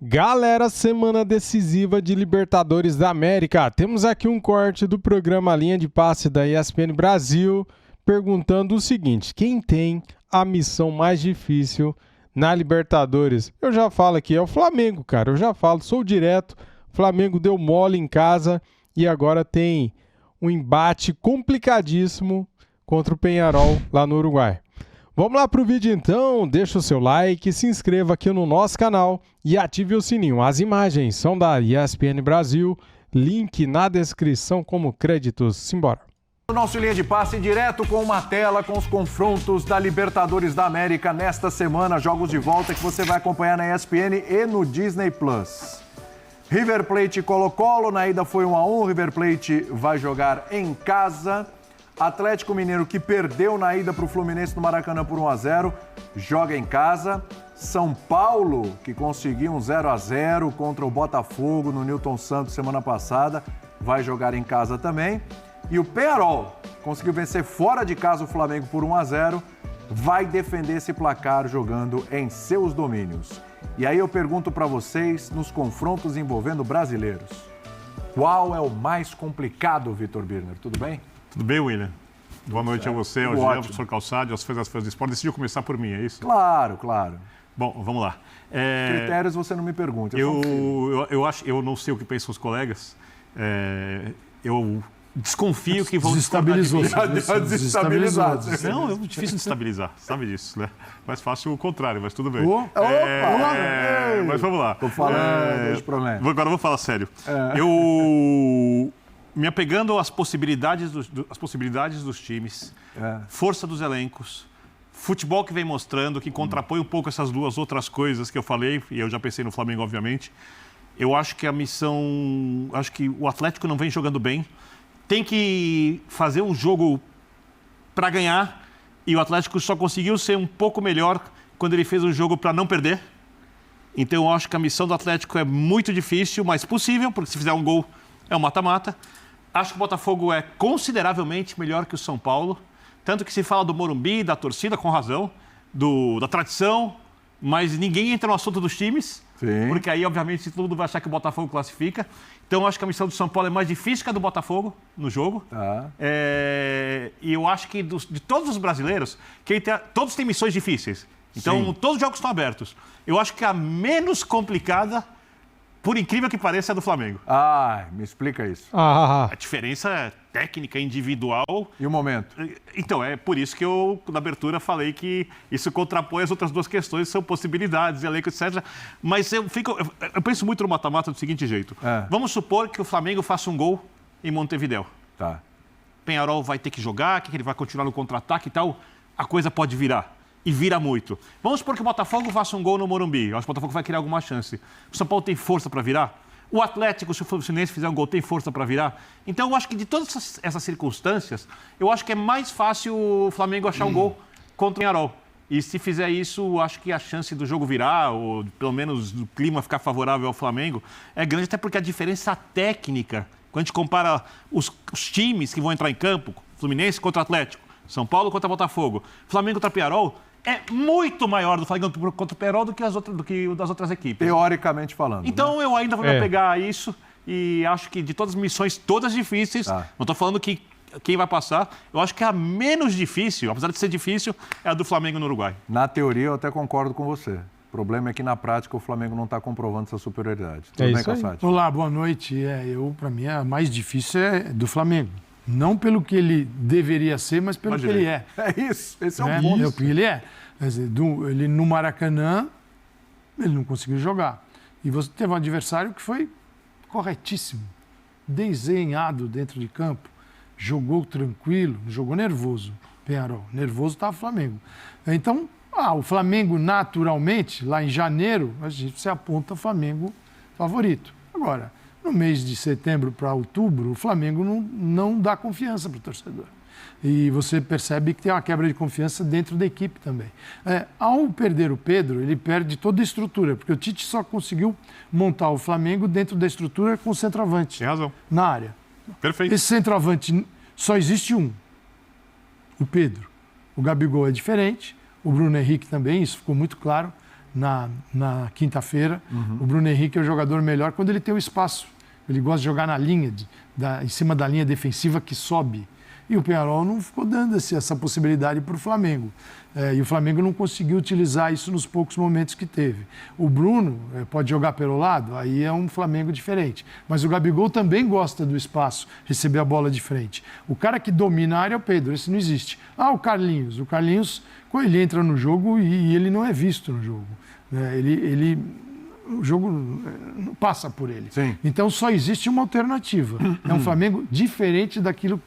Galera, semana decisiva de Libertadores da América. Temos aqui um corte do programa Linha de Passe da ESPN Brasil, perguntando o seguinte: quem tem a missão mais difícil na Libertadores? Eu já falo aqui, é o Flamengo, cara. Eu já falo, sou direto. O Flamengo deu mole em casa e agora tem um embate complicadíssimo contra o Peñarol lá no Uruguai. Vamos lá pro vídeo então, deixa o seu like, se inscreva aqui no nosso canal e ative o sininho. As imagens são da ESPN Brasil, link na descrição como créditos. Simbora. O nosso Linha de Passe direto com uma tela com os confrontos da Libertadores da América nesta semana, jogos de volta que você vai acompanhar na ESPN e no Disney+. River Plate e Colo-Colo, na ida foi 1-1, River Plate vai jogar em casa. Atlético Mineiro, que perdeu na ida para o Fluminense no Maracanã por 1-0, joga em casa. São Paulo, que conseguiu um 0-0 contra o Botafogo no Newton Santos semana passada, vai jogar em casa também. E o Peñarol conseguiu vencer fora de casa o Flamengo por 1-0, vai defender esse placar jogando em seus domínios. E aí eu pergunto para vocês, nos confrontos envolvendo brasileiros, qual é o mais complicado, Vitor Birner? Tudo bem? Tudo bem, William? Boa noite a você, ao Jean, professor Calçado, aos fãs do esporte. Decidiu começar por mim, é isso? Claro, claro. Bom, vamos lá. Critérios você não me pergunta. Eu não sei o que pensam os colegas. Eu desconfio que vão... Desestabilizou. Não, é difícil de estabilizar, sabe disso, né? Mais fácil o contrário, mas tudo bem. Mas vamos lá. Tô falando, agora eu vou falar sério. Me apegando às possibilidades dos times, força dos elencos, futebol que vem mostrando, que contrapõe um pouco essas duas outras coisas que eu falei, e eu já pensei no Flamengo, obviamente. Eu acho que acho que o Atlético não vem jogando bem, tem que fazer um jogo para ganhar, e o Atlético só conseguiu ser um pouco melhor quando ele fez um jogo para não perder. Então eu acho que a missão do Atlético é muito difícil, mas possível, porque se fizer um gol é um mata-mata. Acho que o Botafogo é consideravelmente melhor que o São Paulo, tanto que se fala do Morumbi, da torcida, com razão, da tradição, mas ninguém entra no assunto dos times, Sim. Porque aí, obviamente, todo mundo vai achar que o Botafogo classifica. Então, acho que a missão do São Paulo é mais difícil que a do Botafogo no jogo. E eu acho que de todos os brasileiros, todos têm missões difíceis. Então, Sim. Todos os jogos estão abertos. Eu acho que a menos complicada, por incrível que pareça, é do Flamengo. Me explica isso. A diferença técnica, individual... E o momento? Então, é por isso que eu, na abertura, falei que isso contrapõe as outras duas questões, são possibilidades, elenco, etc. Mas eu penso muito no mata-mata do seguinte jeito. Vamos supor que o Flamengo faça um gol em Montevidéu. Tá. Peñarol vai ter que jogar, que ele vai continuar no contra-ataque e tal. A coisa pode virar. E vira muito. Vamos supor que o Botafogo faça um gol no Morumbi. Eu acho que o Botafogo vai criar alguma chance. O São Paulo tem força para virar? O Atlético, se o Fluminense fizer um gol, tem força para virar? Então, eu acho que de todas essas circunstâncias, eu acho que é mais fácil o Flamengo achar um gol contra o Peñarol. E se fizer isso, eu acho que a chance do jogo virar, ou pelo menos do clima ficar favorável ao Flamengo, é grande, até porque a diferença técnica, quando a gente compara os times que vão entrar em campo, Fluminense contra Atlético, São Paulo contra Botafogo, Flamengo contra Peñarol, é muito maior do Flamengo contra o Peñarol do que das outras equipes. Teoricamente falando. Então, né? Eu ainda vou me apegar a isso e acho que de todas as missões, todas difíceis, não estou falando que quem vai passar, eu acho que a menos difícil, apesar de ser difícil, é a do Flamengo no Uruguai. Na teoria, eu até concordo com você. O problema é que na prática o Flamengo não está comprovando essa superioridade. Tudo bem, Calçado? Olá, boa noite. Para mim, a mais difícil é do Flamengo. Não pelo que ele deveria ser, mas pelo que ele é. É isso, esse é o ponto. Porque ele é. Quer dizer, ele no Maracanã, ele não conseguiu jogar. E você teve um adversário que foi corretíssimo, desenhado dentro de campo, jogou tranquilo, jogou nervoso. Peñarol, nervoso estava o Flamengo. Então, o Flamengo naturalmente, lá em janeiro, você aponta o Flamengo favorito. Agora, no mês de setembro para outubro, o Flamengo não dá confiança para o torcedor. E você percebe que tem uma quebra de confiança dentro da equipe também. Ao perder o Pedro, ele perde toda a estrutura, porque o Tite só conseguiu montar o Flamengo dentro da estrutura com o centroavante. Tem razão. Na área. Perfeito. Esse centroavante só existe um, o Pedro. O Gabigol é diferente, o Bruno Henrique também, isso ficou muito claro. na quinta-feira. O Bruno Henrique é o jogador melhor quando ele tem o espaço. Ele gosta de jogar na linha, em cima da linha defensiva que sobe. E o Peñarol não ficou dando essa possibilidade para o Flamengo. E o Flamengo não conseguiu utilizar isso nos poucos momentos que teve. O Bruno pode jogar pelo lado, aí é um Flamengo diferente. Mas o Gabigol também gosta do espaço, receber a bola de frente. O cara que domina a área é o Pedro, esse não existe. O Carlinhos. O Carlinhos, quando ele entra no jogo e ele não é visto no jogo. O jogo não passa por ele. Sim. Então só existe uma alternativa. É um Flamengo diferente daquilo,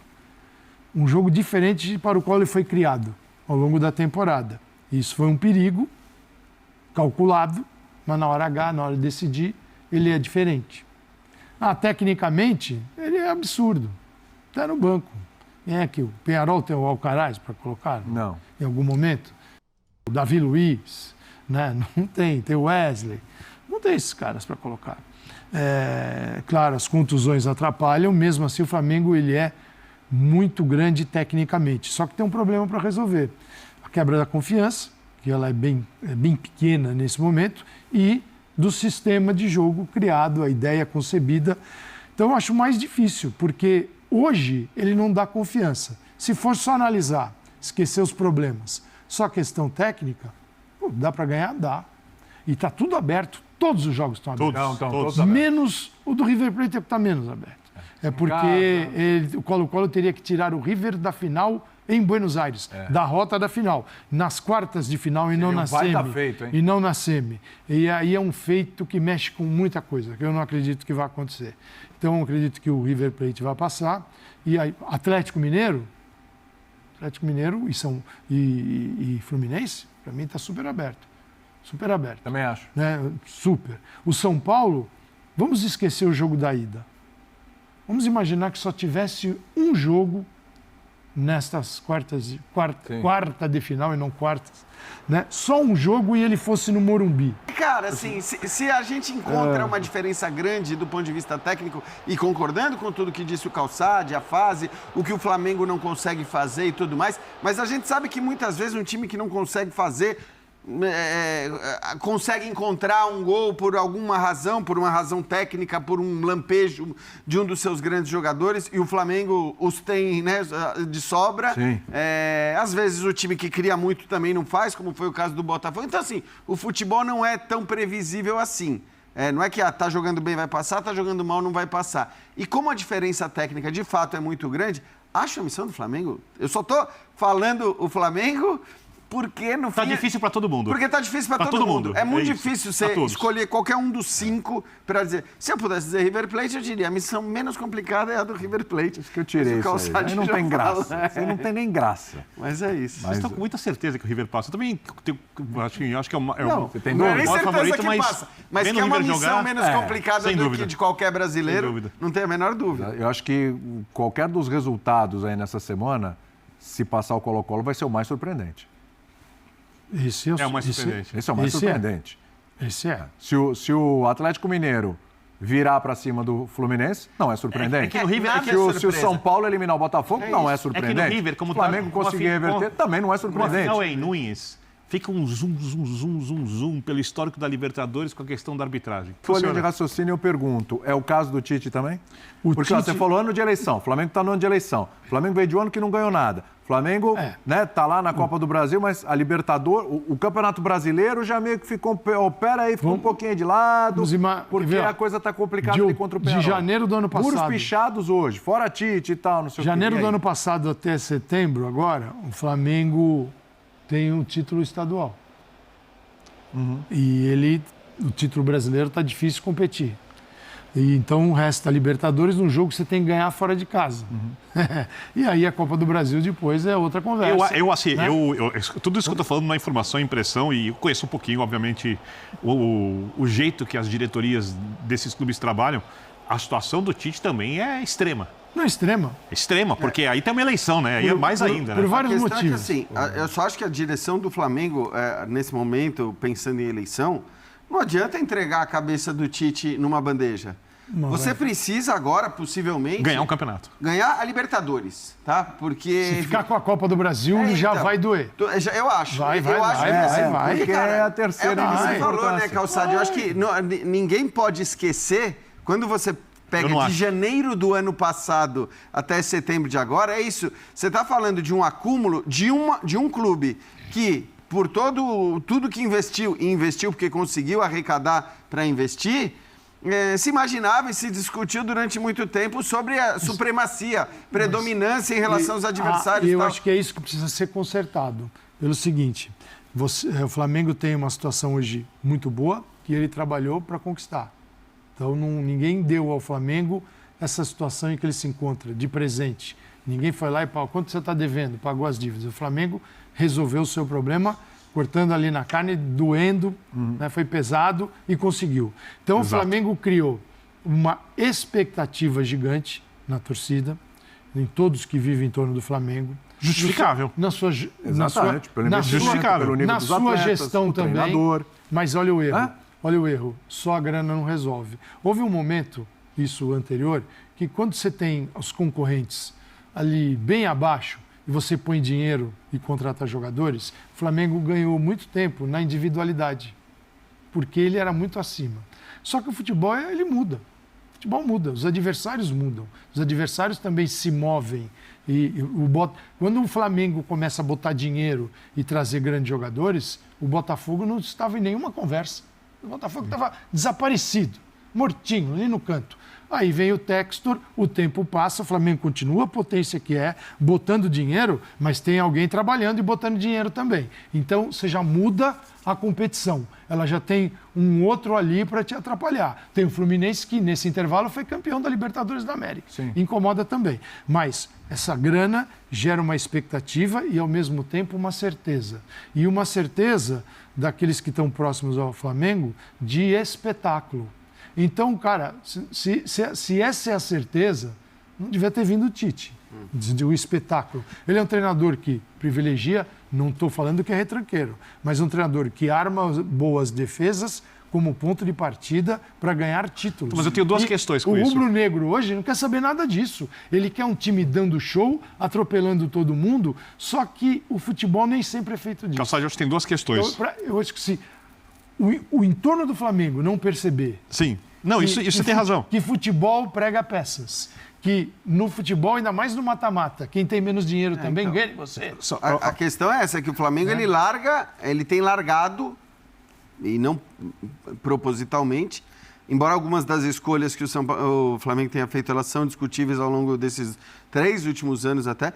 um jogo diferente para o qual ele foi criado ao longo da temporada. Isso foi um perigo calculado, mas na hora H, na hora de decidir, ele é diferente. Tecnicamente, ele é absurdo. Está no banco. Quem é que o Peñarol tem o Alcaraz para colocar? Não. Em algum momento? O Davi Luiz, né? Não tem. Tem o Wesley. Não tem esses caras para colocar. Claro, as contusões atrapalham, mesmo assim o Flamengo ele é muito grande tecnicamente. Só que tem um problema para resolver. A quebra da confiança, que ela é bem pequena nesse momento, e do sistema de jogo criado, a ideia concebida. Então eu acho mais difícil, porque hoje ele não dá confiança. Se for só analisar, esquecer os problemas, só questão técnica, dá para ganhar? Dá. E está tudo aberto. Todos os jogos estão abertos. Todos menos o do River Plate que está menos aberto. É porque o Colo-Colo teria que tirar o River da final em Buenos Aires, da rota da final, nas quartas de final e não na semi. Feito, hein? E não na semi. E aí é um feito que mexe com muita coisa, que eu não acredito que vai acontecer. Então eu acredito que o River Plate vai passar. E aí, Atlético Mineiro e Fluminense, para mim está super aberto. Super aberto. Também acho. Né? Super. O São Paulo, vamos esquecer o jogo da ida. Vamos imaginar que só tivesse um jogo nestas quarta de final e não quartas. Né? Só um jogo e ele fosse no Morumbi. Cara, assim, se a gente encontra uma diferença grande do ponto de vista técnico e concordando com tudo que disse o Calçade, a fase, o que o Flamengo não consegue fazer e tudo mais, mas a gente sabe que muitas vezes um time que não consegue fazer consegue encontrar um gol por alguma razão, por uma razão técnica, por um lampejo de um dos seus grandes jogadores, e o Flamengo os tem, né, de sobra. Sim. Às vezes o time que cria muito também não faz, como foi o caso do Botafogo. Então, assim, o futebol não é tão previsível assim. Não é que tá jogando bem vai passar, tá jogando mal não vai passar. E como a diferença técnica de fato é muito grande, acho a missão do Flamengo. Eu só tô falando o Flamengo porque no fim... Tá difícil para todo mundo. Porque tá difícil para todo mundo. É muito difícil você todos. escolher qualquer um dos 5 para dizer... Se eu pudesse dizer River Plate, eu diria a missão menos complicada é a do River Plate. Acho que eu tirei isso aí. Aí não tem graça. Aí não tem nem graça. Mas é isso. Vocês estão com muita certeza que o River passa. Eu também acho que é o não, você tem não é nem maior certeza favorito, que mas passa. Mas que é uma missão menos complicada do que de qualquer brasileiro, não tem a menor dúvida. Eu acho que qualquer dos resultados aí nessa semana, se passar o Colo-Colo, vai ser o mais surpreendente. Esse é o mais surpreendente. Esse é o mais surpreendente. Esse é. Se o Atlético Mineiro virar para cima do Fluminense, não é surpreendente. É que no River, se o São Paulo eliminar o Botafogo, não é surpreendente. É que no River, como o Flamengo conseguir reverter, também não é surpreendente. Não é em Nunes. Fica um zoom pelo histórico da Libertadores com a questão da arbitragem. Folha de raciocínio, eu pergunto, é o caso do Tite também? Porque você falou ano de eleição, o Flamengo está no ano de eleição. O Flamengo veio de um ano que não ganhou nada. O Flamengo tá lá na Copa do Brasil, mas a Libertadores, o Campeonato Brasileiro já meio que ficou, ficou um pouquinho de lado, porque a coisa está complicada ali contra o Peñarol. De janeiro do ano passado. Muros pichados hoje, fora Tite e tal, não sei o que. Janeiro do ano passado até setembro, agora, o Flamengo tem um título estadual. E o título brasileiro está difícil competir. E então resta a Libertadores num jogo que você tem que ganhar fora de casa. E aí a Copa do Brasil depois é outra conversa. Tudo isso que eu estou falando não é informação, é impressão, e eu conheço um pouquinho, obviamente, o jeito que as diretorias desses clubes trabalham. A situação do Tite também é extrema. Não é extrema. Extrema, porque aí tem uma eleição, né? Aí é mais ainda. Por vários motivos. É que, assim, eu só acho que a direção do Flamengo, nesse momento, pensando em eleição, não adianta entregar a cabeça do Tite numa bandeja. Você precisa agora, possivelmente... Ganhar um campeonato. Ganhar a Libertadores, tá? Porque... Se ficar com a Copa do Brasil, já então, vai doer. Eu acho. Vai, Porque é a terceira É o que você falou, né, importância. Calçado? Eu acho que ninguém pode esquecer, quando você pega de janeiro do ano passado até setembro de agora, é isso. Você está falando de um acúmulo de um clube que, por tudo que investiu, e investiu porque conseguiu arrecadar para investir, se imaginava e se discutiu durante muito tempo sobre a supremacia, predominância em relação aos adversários. Eu acho que é isso que precisa ser consertado. Pelo seguinte, o Flamengo tem uma situação hoje muito boa que ele trabalhou para conquistar. Então, ninguém deu ao Flamengo essa situação em que ele se encontra, de presente. Ninguém foi lá e pagou. Quanto você está devendo? Pagou as dívidas. O Flamengo resolveu o seu problema cortando ali na carne, doendo, né? Foi pesado e conseguiu. Então, o Flamengo criou uma expectativa gigante na torcida, em todos que vivem em torno do Flamengo. Justificável. Na sua gestão também. Treinador. Mas olha o erro. Olha o erro. Só a grana não resolve. Houve um momento, isso anterior, que quando você tem os concorrentes ali bem abaixo, e você põe dinheiro e contrata jogadores, o Flamengo ganhou muito tempo na individualidade, porque ele era muito acima. Só que o futebol, ele muda. O futebol muda, os adversários mudam. Os adversários também se movem. Quando o Flamengo começa a botar dinheiro e trazer grandes jogadores, o Botafogo não estava em nenhuma conversa. O Botafogo estava desaparecido, mortinho, ali no canto. Aí vem o Textor, o tempo passa, o Flamengo continua a potência que é, botando dinheiro, mas tem alguém trabalhando e botando dinheiro também. Então, você já muda a competição. Ela já tem um outro ali para te atrapalhar. Tem o Fluminense que, nesse intervalo, foi campeão da Libertadores da América. Sim. Incomoda também. Mas essa grana gera uma expectativa e, ao mesmo tempo, uma certeza. E uma certeza daqueles que estão próximos ao Flamengo de espetáculo. Então, cara, se essa é a certeza, não devia ter vindo o Tite, o espetáculo. Ele é um treinador que privilegia, não estou falando que é retranqueiro, mas um treinador que arma boas defesas como ponto de partida para ganhar títulos. Mas eu tenho duas questões com isso. O rubro-negro hoje não quer saber nada disso. Ele quer um time dando show, atropelando todo mundo, só que o futebol nem sempre é feito disso. Calçado, eu acho que tem duas questões. Eu acho que se o entorno do Flamengo não perceber... Sim. Não, isso você tem razão. Que futebol prega peças. Que no futebol, ainda mais no mata-mata, quem tem menos dinheiro também ganha você. A questão é essa, que o Flamengo ele tem largado, e não propositalmente, embora algumas das escolhas que o Flamengo tenha feito, elas são discutíveis ao longo desses 3 últimos anos até,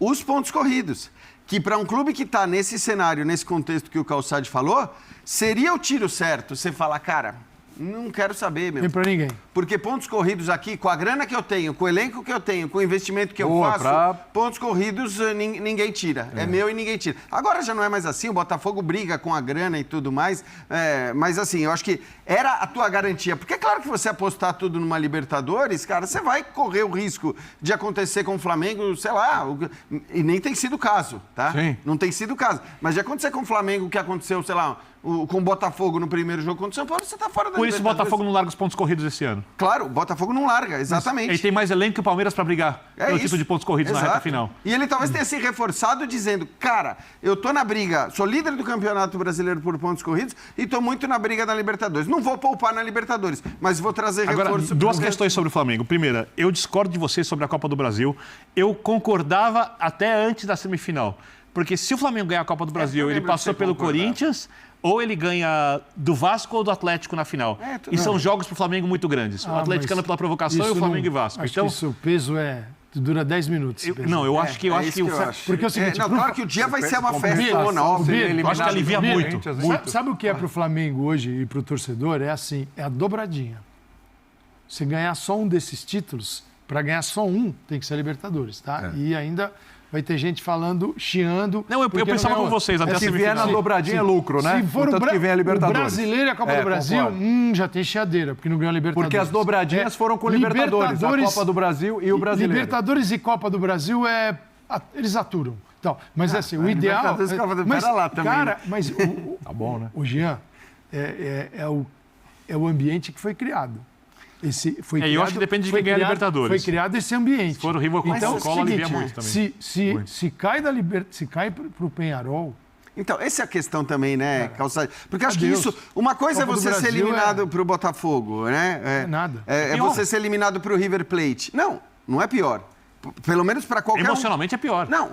os pontos corridos. Que para um clube que está nesse cenário, nesse contexto que o Calçade falou, seria o tiro certo. Você falar, cara, não quero saber, meu. Nem para ninguém. Porque pontos corridos aqui, com a grana que eu tenho, com o elenco que eu tenho, com o investimento que eu faço, pontos corridos ninguém tira. É meu e ninguém tira. Agora já não é mais assim, o Botafogo briga com a grana e tudo mais. Mas assim, eu acho que era a tua garantia. Porque é claro que você apostar tudo numa Libertadores, cara, você vai correr o risco de acontecer com o Flamengo, sei lá, e nem tem sido o caso, tá? Sim. Não tem sido o caso. Mas de acontecer com o Flamengo o que aconteceu, sei lá, com o Botafogo no primeiro jogo contra o São Paulo, você tá fora da Por isso o Botafogo não larga os pontos corridos esse ano. Claro, o Botafogo não larga, exatamente. Ele tem mais elenco que o Palmeiras para brigar pelo título de pontos corridos na reta final. E ele talvez tenha se reforçado dizendo, cara, eu tô na briga, sou líder do Campeonato Brasileiro por pontos corridos e tô muito na briga da Libertadores. Não vou poupar na Libertadores, mas vou trazer Agora, reforço. duas questões sobre o Flamengo. Primeira, eu discordo de você sobre a Copa do Brasil. Eu concordava até antes da semifinal. Porque se o Flamengo ganhar a Copa do Brasil, ele passou pelo Corinthians, ou ele ganha do Vasco ou do Atlético na final. E são jogos para o Flamengo muito grandes. O Atlético pela provocação e o Flamengo e Vasco. Acho que isso, o peso dura 10 minutos. Eu acho que Porque é o seguinte, claro que o dia vai ser uma festa, óbvio. Eu acho que alivia muito. Sabe o que é para o Flamengo hoje e para o torcedor? É assim, é a dobradinha. Você ganhar só um desses títulos, para ganhar só um, tem que ser a Libertadores, tá? E ainda vai ter gente falando, chiando. Não, eu pensava com vocês até a semifinal. Se vier na dobradinha, é lucro, né? Se for que vem a Libertadores. O brasileiro e a Copa do Brasil, já tem chiadeira, porque não ganhou a Libertadores. Porque as dobradinhas foram com Libertadores, a Copa do Brasil e o Brasileiro. Libertadores e Copa do Brasil, eles aturam. Então, mas assim, o ideal... Mas, lá também. Cara, mas tá bom, né? O Jean é o ambiente que foi criado. eu acho que depende de quem ganha a Libertadores. Foi criado esse ambiente. Se for o River com Então, Colo-Colo, alivia muito também. Se cai para o Penharol... Então, essa é a questão também, né, Calçade? Porque eu acho que Adeus. isso... Uma coisa Copa é do você ser Brasil eliminado pro Botafogo, né? É nada. É Pior. você ser eliminado pro River Plate. Não é pior. Pelo menos para qualquer Emocionalmente é pior. Não.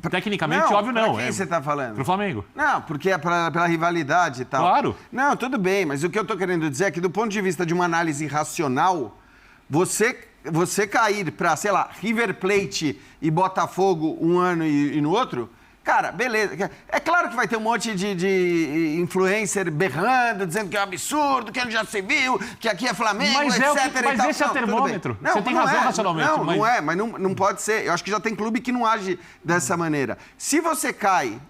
Tecnicamente, óbvio, não. Pra quem você tá falando? Pro Flamengo. Não, porque é pela rivalidade e tal. Claro. Não, tudo bem, mas o que eu tô querendo dizer é que do ponto de vista de uma análise racional, você cair para, sei lá, River Plate e Botafogo um ano e no outro, cara, beleza. É claro que vai ter um monte de influencer berrando, dizendo que é um absurdo, que já se viu, que aqui é Flamengo, Mas etc. mas esse é o termômetro. Você tem razão racionalmente. Mas não pode ser. Eu acho que já tem clube que não age dessa maneira. Se você cai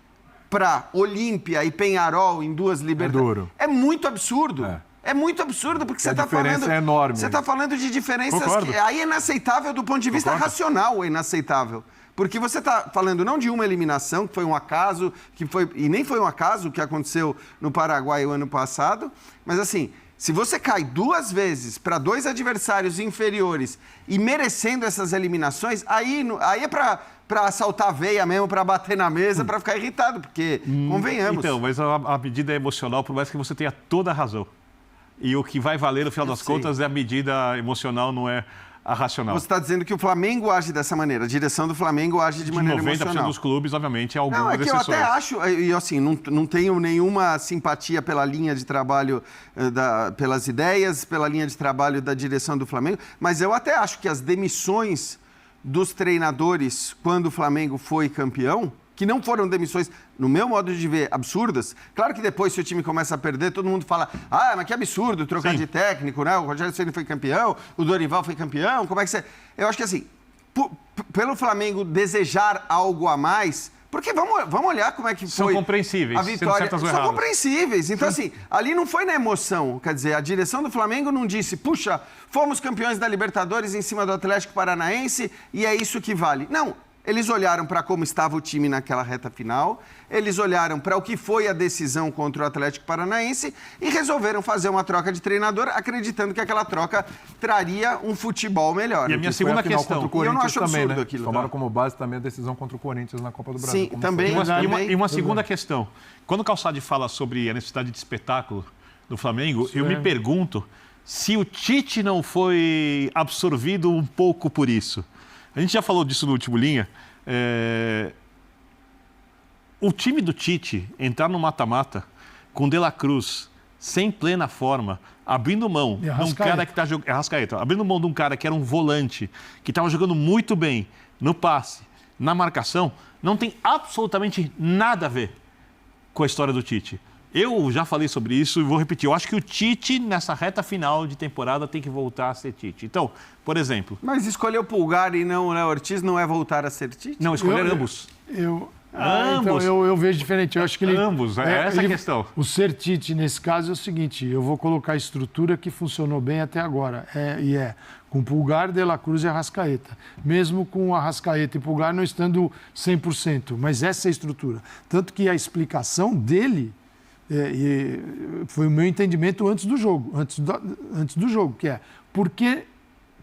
para Olímpia e Penharol em 2 Libertadores, duro. é muito absurdo. É muito absurdo, porque você está falando... A diferença é enorme. Você está falando de diferenças Concordo. que aí é inaceitável do ponto de vista racional, é inaceitável. Porque você está falando não de uma eliminação, que foi um acaso, e nem foi um acaso o que aconteceu no Paraguai o ano passado, mas assim, se você cai 2 vezes para 2 adversários inferiores e merecendo essas eliminações, aí é para saltar a veia mesmo, para bater na mesa, para ficar irritado, porque convenhamos. Então, mas a medida emocional, por mais que você tenha toda a razão. E o que vai valer, no final das contas, é a medida emocional, não é a racional. Você está dizendo que o Flamengo age dessa maneira, a direção do Flamengo age de maneira 90% emocional. dos clubes, obviamente, algumas Não, é que exceções. eu até acho, e assim, não tenho nenhuma simpatia pela linha de trabalho, pelas ideias, pela linha de trabalho da direção do Flamengo, mas eu até acho que as demissões dos treinadores quando o Flamengo foi campeão, que não foram demissões, no meu modo de ver, absurdas. Claro que depois, se o time começa a perder, todo mundo fala, mas que absurdo trocar de técnico, né? O Rogério Ceni foi campeão, o Dorival foi campeão, como é que você... Eu acho que assim, pelo Flamengo desejar algo a mais... Porque vamos olhar como é que foi São compreensíveis, a vitória. certas ou São erradas. compreensíveis. Então, assim, ali não foi na emoção. Quer dizer, a direção do Flamengo não disse, puxa, fomos campeões da Libertadores em cima do Atlético Paranaense e é isso que vale. Não. Eles olharam para como estava o time naquela reta final, eles olharam para o que foi a decisão contra o Atlético Paranaense e resolveram fazer uma troca de treinador, acreditando que aquela troca traria um futebol melhor. E a minha segunda questão... E eu não acho também, absurdo né? aquilo. Tomaram como base também a decisão contra o Corinthians na Copa do Brasil. Sim, também. E uma segunda questão. Quando o Calçade fala sobre a necessidade de espetáculo do Flamengo, eu me pergunto se o Tite não foi absorvido um pouco por isso. A gente já falou disso no último linha. O time do Tite entrar no mata-mata com De La Cruz sem plena forma, abrindo mão de um cara que está jogando... Arrascaeta, abrindo mão de um cara que era um volante, que estava jogando muito bem no passe, na marcação, não tem absolutamente nada a ver com a história do Tite. Eu já falei sobre isso e vou repetir. Eu acho que o Tite, nessa reta final de temporada, tem que voltar a ser Tite. Então, por exemplo... Mas escolher o Pulgar e não o Léo Ortiz não é voltar a ser Tite? Não, escolher ambos. Então eu vejo diferente. Eu acho que ele... Ambos, essa é a questão. O ser Tite, nesse caso, é o seguinte. Eu vou colocar a estrutura que funcionou bem até agora. Com Pulgar, De La Cruz e Arrascaeta. Mesmo com Arrascaeta e Pulgar não estando 100%. Mas essa é a estrutura. Tanto que a explicação dele... foi o meu entendimento antes do jogo, que é por que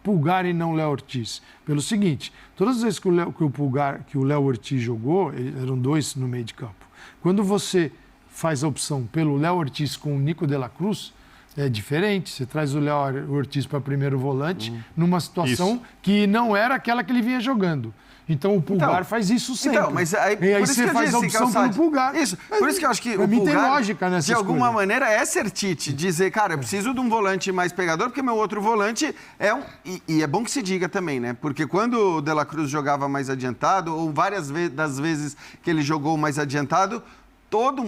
Pulgar e não Léo Ortiz? Pelo seguinte, todas as vezes que o Léo Ortiz jogou, eram 2 no meio de campo. Quando você faz a opção pelo Léo Ortiz com o Nico de la Cruz, é diferente. Você traz o Léo Ortiz para primeiro volante numa situação que não era aquela que ele vinha jogando. Então o Pulgar faz isso sempre. Então, mas aí você faz a opção pelo Pulgar. Isso. Por isso que eu acho que o mim Pulgar, tem lógica nessa de alguma maneira, é ser Tite. Dizer, cara, eu preciso de um volante mais pegador, porque meu outro volante é um... E é bom que se diga também, né? Porque quando o De La Cruz jogava mais adiantado, ou várias das vezes que ele jogou mais adiantado,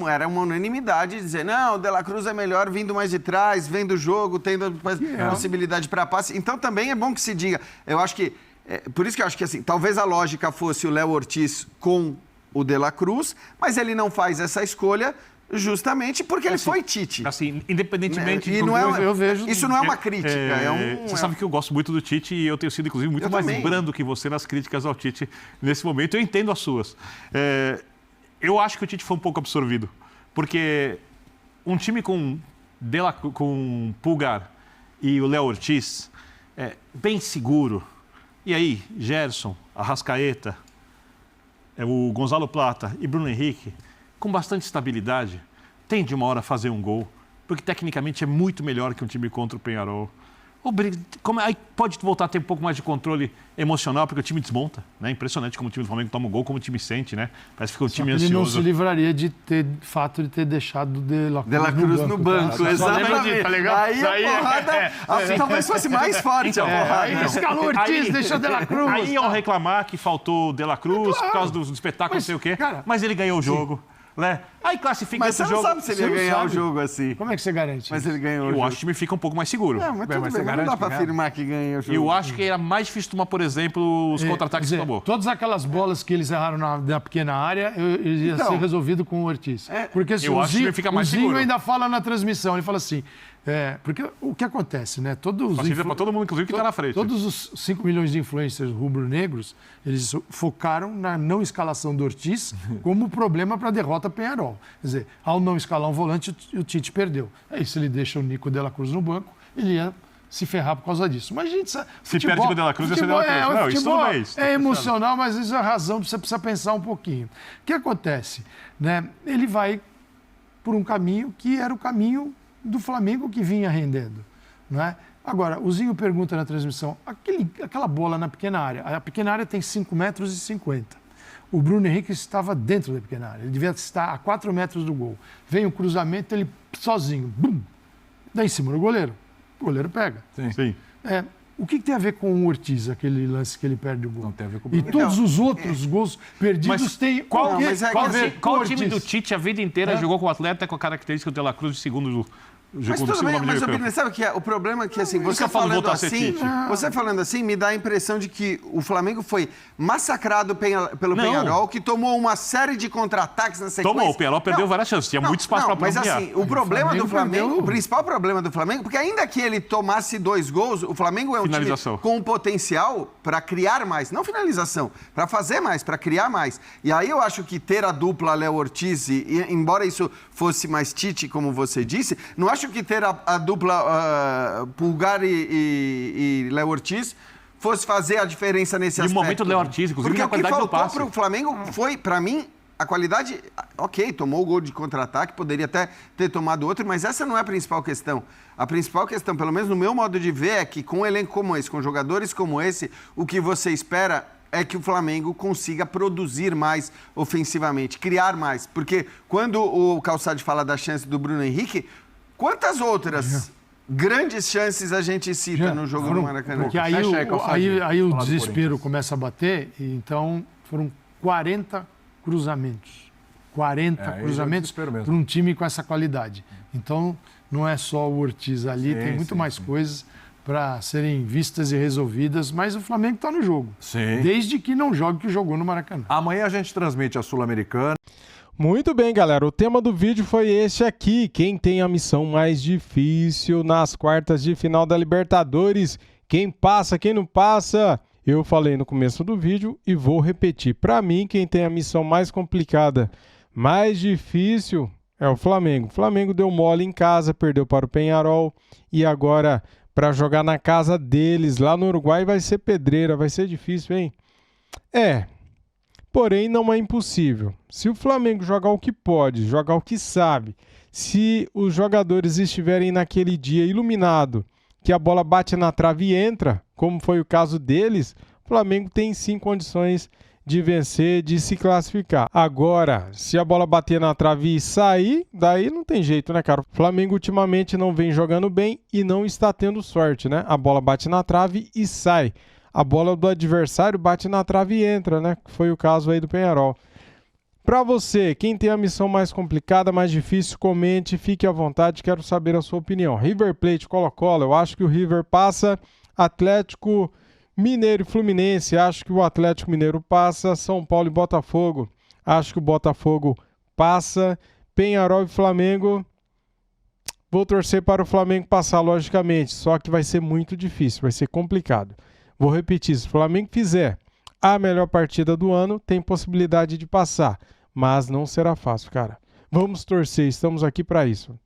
era uma unanimidade dizer, não, o De La Cruz é melhor vindo mais de trás, vendo o jogo, tendo possibilidade para passe. Então também é bom que se diga. Eu acho que por isso que eu acho que assim, talvez a lógica fosse o Léo Ortiz com o De La Cruz, mas ele não faz essa escolha justamente porque ele foi Tite. Assim, independentemente... E eu vejo... Isso não é uma crítica. Você sabe que eu gosto muito do Tite e eu tenho sido, inclusive, muito mais brando que você nas críticas ao Tite nesse momento. Eu entendo as suas. Eu acho que o Tite foi um pouco absorvido, porque um time com Pulgar e o Léo Ortiz, bem seguro. E aí, Gerson, Arrascaeta, o Gonzalo Plata e Bruno Henrique, com bastante estabilidade, tem de uma hora fazer um gol, porque tecnicamente é muito melhor que um time contra o Peñarol. Aí pode voltar a ter um pouco mais de controle emocional, porque o time desmonta, né? Impressionante como o time do Flamengo toma um gol, como o time sente, né? Parece que fica um time ansioso. Ele não se livraria de fato de ter deixado De La Cruz no banco. Exatamente. Tá legal? Aí a porrada talvez fosse mais forte. Então, aí escalou Ortiz, deixou De La Cruz. Aí iam reclamar que faltou De La Cruz por causa do espetáculo, não sei o quê. Cara, mas ele ganhou o jogo. Né? Aí classifica mas esse jogo. Mas você não sabe se ele ia ganhar o jogo assim. Como é que você garante? Mas ele ganhou o jogo. Eu acho que o time fica um pouco mais seguro. Não, mas tudo bem, mas não dá pra afirmar que ganha o jogo. Eu acho que era mais difícil tomar, por exemplo, os contra-ataques que tomou. Todas aquelas bolas que eles erraram na pequena área, ia ser resolvido com o Ortiz. Porque assim, eu acho que fica mais o Zinho seguro. ainda fala na transmissão, ele fala assim, porque o que acontece, né? Facilita para todo mundo, inclusive, que está na frente. Todos os 5 milhões de influencers rubro-negros, eles focaram na não escalação do Ortiz como problema para a derrota Peñarol. Quer dizer, ao não escalar um volante, o Tite perdeu. Aí, se ele deixa o Nico De La Cruz no banco, ele ia se ferrar por causa disso. Mas a gente sabe... Se perde o De La Cruz, ia ser De La Cruz. Não, isso não é isso. É emocional, mas isso é razão, você precisa pensar um pouquinho. O que acontece? Né? Ele vai por um caminho que era o caminho do Flamengo que vinha rendendo. Não é? Agora, o Zinho pergunta na transmissão, aquela bola na pequena área, a pequena área tem 5,50 metros. O Bruno Henrique estava dentro da pequena área, ele devia estar a 4 metros do gol. Vem o cruzamento, ele sozinho, bum, dá em cima do goleiro. O goleiro pega. Sim. O que tem a ver com o Ortiz, aquele lance que ele perde o gol? Não tem a ver com o E todos os outros gols perdidos têm... Qual time do Tite a vida inteira jogou com o atleta com a característica do De La Cruz de segundo... Mas tudo bem, mas sabe o que é? O problema é que, assim, você falando assim, me dá a impressão de que o Flamengo foi massacrado pelo Peñarol, que tomou uma série de contra-ataques na sequência. O Peñarol perdeu várias chances, tinha muito espaço para ampliar. Mas assim, o problema do Flamengo, o principal problema do Flamengo, porque ainda que ele tomasse 2 gols, o Flamengo é um time com potencial para criar mais, não finalização, para fazer mais, para criar mais. E aí eu acho que ter a dupla Léo Ortiz, embora isso fosse mais Tite, como você disse, não acho que ter a dupla Pulgar e Léo Ortiz fosse fazer a diferença nesse aspecto. E o momento do Léo Ortiz, inclusive, porque a qualidade do passe. O que faltou para o Flamengo foi, para mim, a qualidade... Ok, tomou o gol de contra-ataque, poderia até ter tomado outro, mas essa não é a principal questão. A principal questão, pelo menos no meu modo de ver, é que com um elenco como esse, com jogadores como esse, o que você espera é que o Flamengo consiga produzir mais ofensivamente, criar mais. Porque quando o Calçade fala da chance do Bruno Henrique, quantas outras grandes chances a gente cita no jogo do Maracanã? Porque aí o desespero começa a bater, e então foram 40 cruzamentos. 40 cruzamentos para um time com essa qualidade. Então, não é só o Ortiz ali, tem muito mais coisas para serem vistas e resolvidas, mas o Flamengo está no jogo. Sim. Desde que não jogue o que jogou no Maracanã. Amanhã a gente transmite a Sul-Americana. Muito bem, galera. O tema do vídeo foi este aqui. Quem tem a missão mais difícil nas quartas de final da Libertadores? Quem passa, quem não passa? Eu falei no começo do vídeo e vou repetir. Para mim, quem tem a missão mais complicada, mais difícil, é o Flamengo. O Flamengo deu mole em casa, perdeu para o Peñarol e agora... para jogar na casa deles, lá no Uruguai, vai ser pedreira, vai ser difícil, hein? Porém não é impossível. Se o Flamengo jogar o que pode, jogar o que sabe, se os jogadores estiverem naquele dia iluminado, que a bola bate na trave e entra, como foi o caso deles, o Flamengo tem sim condições de vencer, de se classificar. Agora, se a bola bater na trave e sair, daí não tem jeito, né, cara? O Flamengo ultimamente não vem jogando bem e não está tendo sorte, né? A bola bate na trave e sai. A bola do adversário bate na trave e entra, né? Que foi o caso aí do Peñarol. Para você, quem tem a missão mais complicada, mais difícil, comente, fique à vontade, quero saber a sua opinião. River Plate, Colo-Colo, eu acho que o River passa. Atlético Mineiro e Fluminense, acho que o Atlético Mineiro passa. São Paulo e Botafogo, acho que o Botafogo passa. Peñarol e Flamengo, vou torcer para o Flamengo passar, logicamente, só que vai ser muito difícil, vai ser complicado. Vou repetir, se o Flamengo fizer a melhor partida do ano, tem possibilidade de passar, mas não será fácil, cara. Vamos torcer, estamos aqui para isso.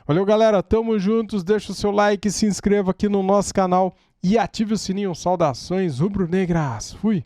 Valeu, galera. Tamo juntos. Deixa o seu like, se inscreva aqui no nosso canal e ative o sininho. Saudações rubro-negras. Fui!